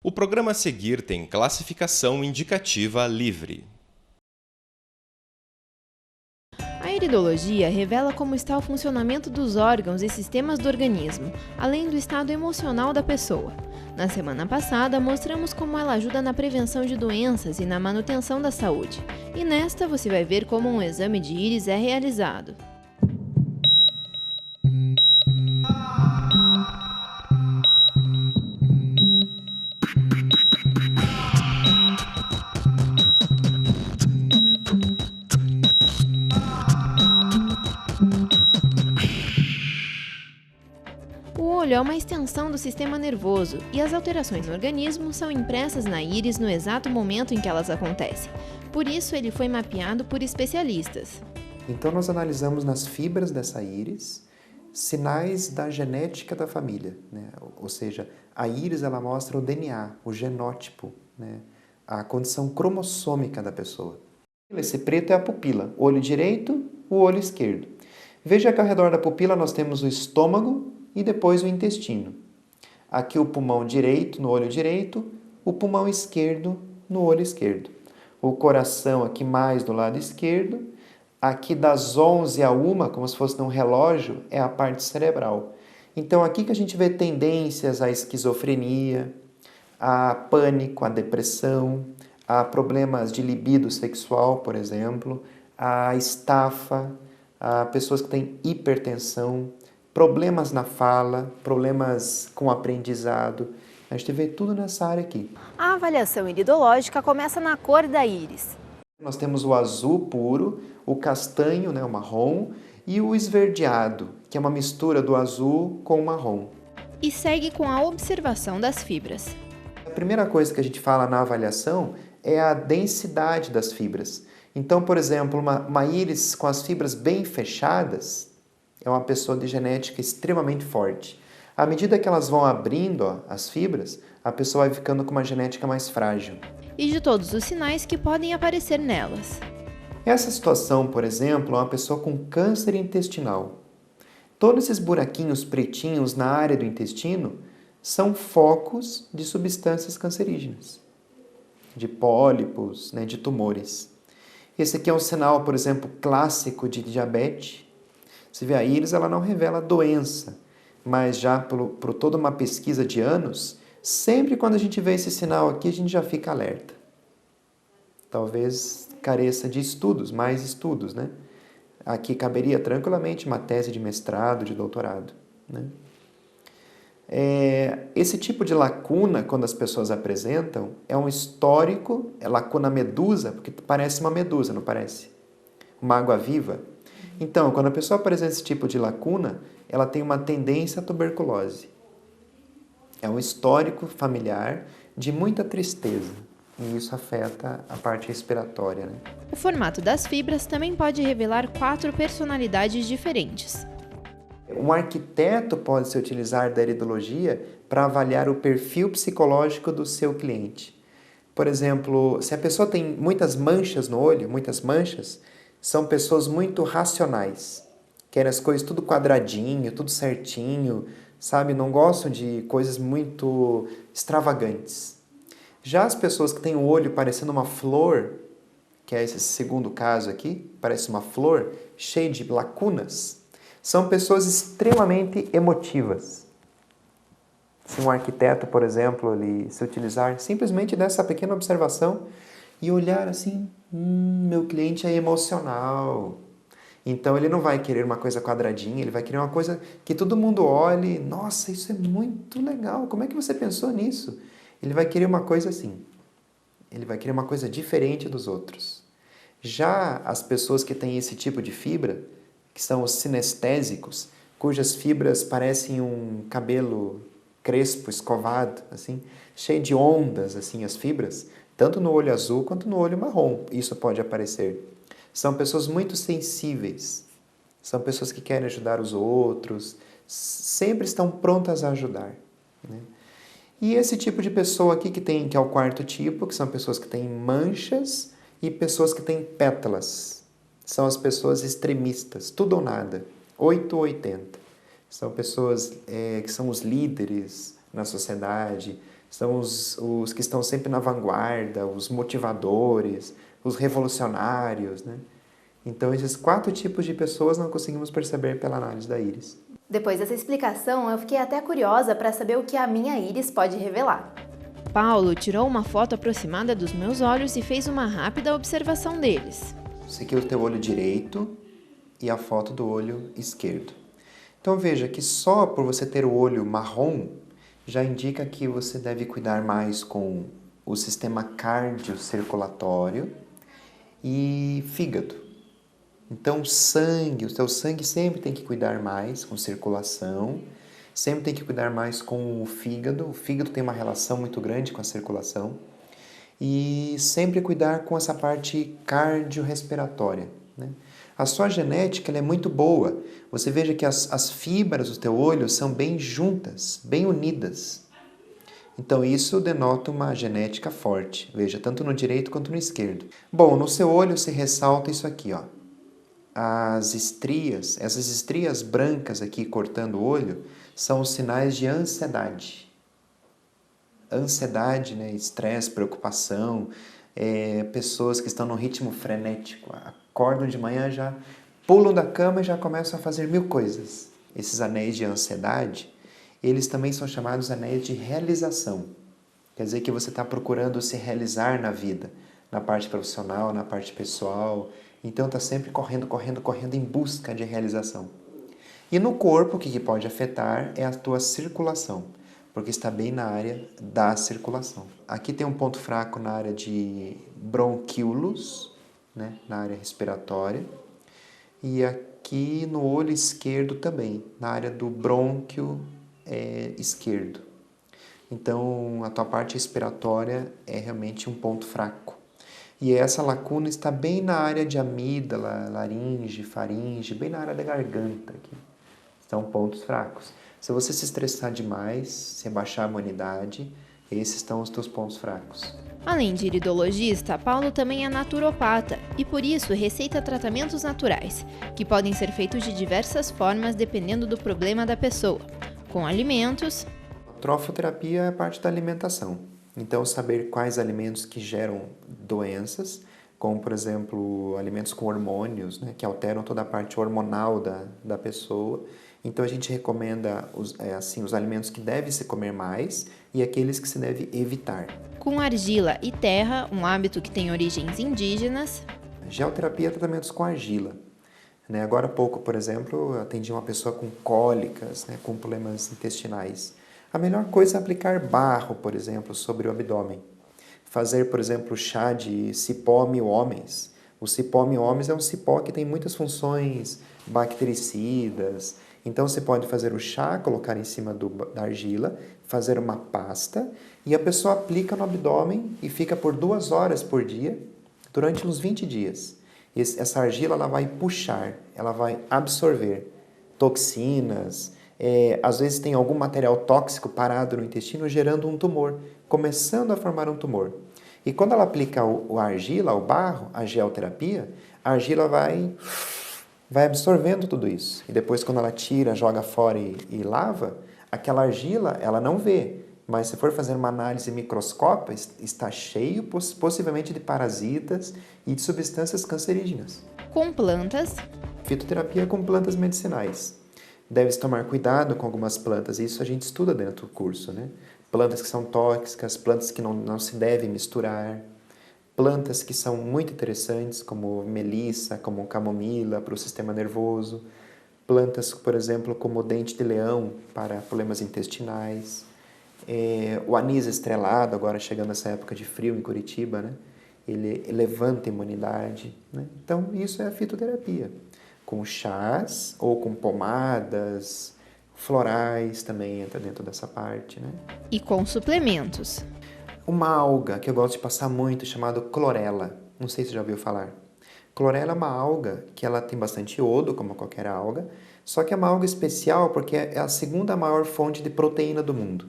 O programa a seguir tem classificação indicativa livre. A iridologia revela como está o funcionamento dos órgãos e sistemas do organismo, além do estado emocional da pessoa. Na semana passada, mostramos como ela ajuda na prevenção de doenças e na manutenção da saúde. E nesta, você vai ver como um exame de íris é realizado. O olho é uma extensão do sistema nervoso e as alterações no organismo são impressas na íris no exato momento em que elas acontecem. Por isso, ele foi mapeado por especialistas. Então nós analisamos nas fibras dessa íris sinais da genética da família, né? Ou seja, a íris ela mostra o DNA, o genótipo, né? A condição cromossômica da pessoa. Esse preto é a pupila, o olho direito, o olho esquerdo. Veja que ao redor da pupila nós temos o estômago e depois o intestino. Aqui o pulmão direito no olho direito, o pulmão esquerdo no olho esquerdo. O coração aqui mais do lado esquerdo. Aqui das 11 a 1, como se fosse num relógio, é a parte cerebral. Então aqui que a gente vê tendências à esquizofrenia, a pânico, a depressão, a problemas de libido sexual, por exemplo, a estafa, a pessoas que têm hipertensão, problemas na fala, problemas com aprendizado. A gente vê tudo nessa área aqui. A avaliação iridológica começa na cor da íris. Nós temos o azul puro, o castanho, né, o marrom, e o esverdeado, que é uma mistura do azul com o marrom. E segue com a observação das fibras. A primeira coisa que a gente fala na avaliação é a densidade das fibras. Então, por exemplo, uma íris com as fibras bem fechadas é uma pessoa de genética extremamente forte. À medida que elas vão abrindo as fibras, a pessoa vai ficando com uma genética mais frágil. E de todos os sinais que podem aparecer nelas. Essa situação, por exemplo, é uma pessoa com câncer intestinal. Todos esses buraquinhos pretinhos na área do intestino são focos de substâncias cancerígenas, de pólipos, né, de tumores. Esse aqui é um sinal, por exemplo, clássico de diabetes. Você vê, a íris ela não revela doença, mas já por toda uma pesquisa de anos, sempre quando a gente vê esse sinal aqui, a gente já fica alerta. Talvez careça de estudos, mais estudos, né? Aqui caberia tranquilamente uma tese de mestrado, de doutorado, né? Esse tipo de lacuna, quando as pessoas apresentam, é um histórico, é lacuna medusa, porque parece uma medusa, não parece? Uma água-viva. Então, quando a pessoa apresenta esse tipo de lacuna, ela tem uma tendência à tuberculose. É um histórico familiar de muita tristeza. E isso afeta a parte respiratória, né? O formato das fibras também pode revelar 4 personalidades diferentes. Um arquiteto pode se utilizar da iridologia para avaliar o perfil psicológico do seu cliente. Por exemplo, se a pessoa tem muitas manchas no olho, muitas manchas, são pessoas muito racionais. Querem as coisas tudo quadradinho, tudo certinho, sabe? Não gostam de coisas muito extravagantes. Já as pessoas que têm o olho parecendo uma flor, que é esse segundo caso aqui, parece uma flor, cheia de lacunas, são pessoas extremamente emotivas. Se um arquiteto, por exemplo, ele se utilizar simplesmente dessa pequena observação e olhar assim, meu cliente é emocional. Então ele não vai querer uma coisa quadradinha, ele vai querer uma coisa que todo mundo olhe, nossa, isso é muito legal, como é que você pensou nisso? Ele vai querer uma coisa assim, ele vai querer uma coisa diferente dos outros. Já as pessoas que têm esse tipo de fibra, que são os sinestésicos, cujas fibras parecem um cabelo crespo, escovado, assim, cheio de ondas, assim, as fibras, tanto no olho azul quanto no olho marrom, isso pode aparecer. São pessoas muito sensíveis, são pessoas que querem ajudar os outros, sempre estão prontas a ajudar, né? E esse tipo de pessoa aqui que é o quarto tipo, que são pessoas que têm manchas e pessoas que têm pétalas. São as pessoas extremistas, tudo ou nada, 8 ou 80. São pessoas que são os líderes na sociedade, São os que estão sempre na vanguarda, os motivadores, os revolucionários, né? Então, esses 4 tipos de pessoas nós conseguimos perceber pela análise da íris. Depois dessa explicação, eu fiquei até curiosa para saber o que a minha íris pode revelar. Paulo tirou uma foto aproximada dos meus olhos e fez uma rápida observação deles. Esse aqui é o teu olho direito e a foto do olho esquerdo. Então veja que só por você ter o olho marrom, já indica que você deve cuidar mais com o sistema cardiocirculatório e fígado. Então, o teu sangue sempre tem que cuidar mais com circulação, sempre tem que cuidar mais com o fígado. O fígado tem uma relação muito grande com a circulação. E sempre cuidar com essa parte cardiorrespiratória, né? A sua genética ela é muito boa. Você veja que as fibras do teu olho são bem juntas, bem unidas. Então isso denota uma genética forte. Veja, tanto no direito quanto no esquerdo. Bom, no seu olho se ressalta isso aqui, ó. Essas estrias brancas aqui cortando o olho, são os sinais de ansiedade. Ansiedade, né? Estresse, preocupação, pessoas que estão num ritmo frenético, acordam de manhã, já pulam da cama e já começam a fazer 1000 coisas. Esses anéis de ansiedade, eles também são chamados anéis de realização. Quer dizer que você está procurando se realizar na vida, na parte profissional, na parte pessoal. Então está sempre correndo em busca de realização. E no corpo, o que pode afetar é a tua circulação, porque está bem na área da circulação. Aqui tem um ponto fraco na área de bronquíolos, né, na área respiratória, e aqui no olho esquerdo também, na área do brônquio esquerdo. Então a tua parte respiratória é realmente um ponto fraco. E essa lacuna está bem na área de amígdala, laringe, faringe, bem na área da garganta aqui. São pontos fracos. Se você se estressar demais, se abaixar a imunidade, esses estão os teus pontos fracos. Além de iridologista, Paulo também é naturopata e por isso receita tratamentos naturais, que podem ser feitos de diversas formas dependendo do problema da pessoa, com alimentos. A trofoterapia é a parte da alimentação. Então, saber quais alimentos que geram doenças, como, por exemplo, alimentos com hormônios, né, que alteram toda a parte hormonal da pessoa. Então, a gente recomenda os alimentos que deve se comer mais e aqueles que se deve evitar. Com argila e terra, um hábito que tem origens indígenas. Geoterapia é tratamentos com argila. Né? Agora há pouco, por exemplo, eu atendi uma pessoa com cólicas, né, com problemas intestinais. A melhor coisa é aplicar barro, por exemplo, sobre o abdômen. Fazer, por exemplo, chá de cipó mil homens. O cipó mil homens é um cipó que tem muitas funções bactericidas. Então, você pode fazer o chá, colocar em cima da argila, fazer uma pasta e a pessoa aplica no abdômen e fica por 2 horas por dia, durante uns 20 dias. Essa argila ela vai puxar, ela vai absorver toxinas. Às vezes tem algum material tóxico parado no intestino gerando um tumor, começando a formar um tumor. E quando ela aplica a argila, o barro, a geoterapia, a argila vai absorvendo tudo isso. E depois quando ela tira, joga fora e lava, aquela argila ela não vê. Mas se for fazer uma análise microscópica, está cheio possivelmente de parasitas e de substâncias cancerígenas. Com plantas. Fitoterapia com plantas medicinais. Deve-se tomar cuidado com algumas plantas, isso a gente estuda dentro do curso, né? Plantas que são tóxicas, plantas que não se devem misturar, plantas que são muito interessantes, como melissa, como camomila, para o sistema nervoso, plantas, por exemplo, como dente de leão, para problemas intestinais, o anis estrelado, agora chegando essa época de frio em Curitiba, né? Ele levanta a imunidade, né? Então, isso é a fitoterapia. Com chás ou com pomadas, florais também entra dentro dessa parte, né? E com suplementos. Uma alga que eu gosto de passar muito, chamada clorela. Não sei se você já ouviu falar. Clorela é uma alga que ela tem bastante iodo, como qualquer alga, só que é uma alga especial porque é a segunda maior fonte de proteína do mundo.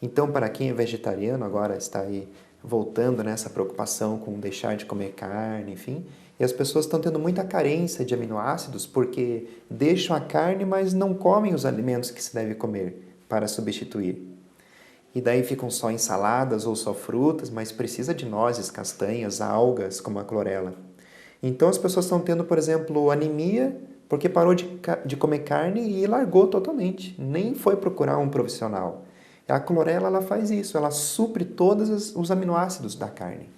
Então, para quem é vegetariano, agora está aí voltando nessa preocupação com deixar de comer carne, enfim, e as pessoas estão tendo muita carência de aminoácidos porque deixam a carne, mas não comem os alimentos que se deve comer para substituir. e daí ficam só ensaladas ou só frutas, mas precisa de nozes, castanhas, algas, como a clorela. Então as pessoas estão tendo, por exemplo, anemia porque parou de comer carne e largou totalmente, nem foi procurar um profissional. A clorela ela faz isso, ela supre todos os aminoácidos da carne.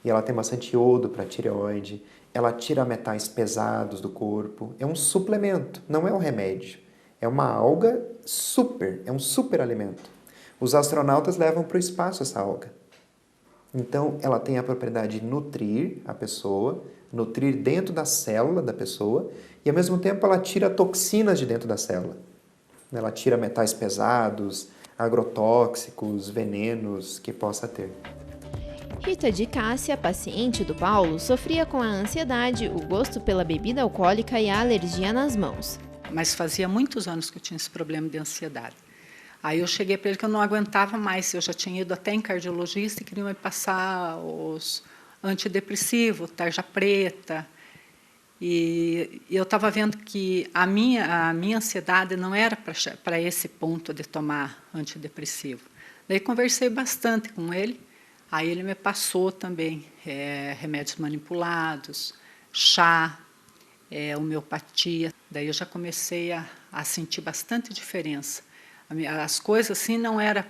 E ela tem bastante iodo para a tireoide, ela tira metais pesados do corpo, é um suplemento, não é um remédio. É uma alga super, é um super alimento. Os astronautas levam para o espaço essa alga. Então, ela tem a propriedade de nutrir a pessoa, nutrir dentro da célula da pessoa, e ao mesmo tempo ela tira toxinas de dentro da célula. Ela tira metais pesados, agrotóxicos, venenos que possa ter. Rita de Cássia, paciente do Paulo, sofria com a ansiedade, o gosto pela bebida alcoólica e a alergia nas mãos. Mas fazia muitos anos que eu tinha esse problema de ansiedade. Aí eu cheguei para ele que eu não aguentava mais, eu já tinha ido até em cardiologista e queria me passar os antidepressivos, tarja preta. E eu estava vendo que a minha ansiedade não era para esse ponto de tomar antidepressivo. Daí conversei bastante com ele, aí ele me passou também remédios manipulados, chá, homeopatia. Daí eu já comecei a sentir bastante diferença. As coisas assim não era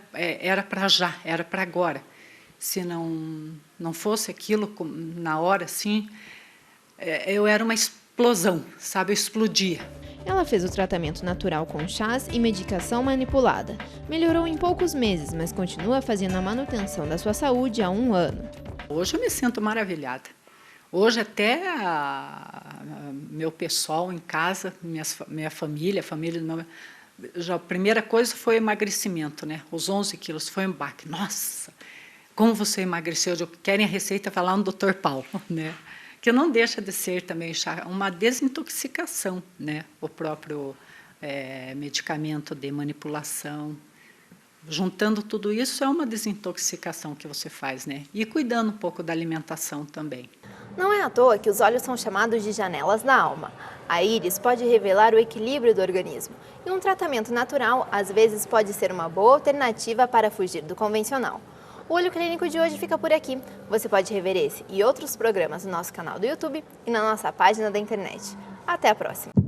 para já, era para agora. Se não fosse aquilo na hora assim, eu era uma explosão, sabe? Eu explodia. Ela fez o tratamento natural com chás e medicação manipulada. Melhorou em poucos meses, mas continua fazendo a manutenção da sua saúde há 1 ano. Hoje eu me sinto maravilhada. Hoje até meu pessoal em casa, minha família, a família do meu... Já a primeira coisa foi o emagrecimento, né? Os 11 quilos foi um baque. Nossa, como você emagreceu? Querem a receita, vai lá no Dr. Paulo, né? Que não deixa de ser também uma desintoxicação, né? O próprio medicamento de manipulação. Juntando tudo isso, é uma desintoxicação que você faz, né? E cuidando um pouco da alimentação também. Não é à toa que os olhos são chamados de janelas da alma. A íris pode revelar o equilíbrio do organismo. E um tratamento natural, às vezes, pode ser uma boa alternativa para fugir do convencional. O Olho Clínico de hoje fica por aqui. Você pode rever esse e outros programas no nosso canal do YouTube e na nossa página da internet. Até a próxima!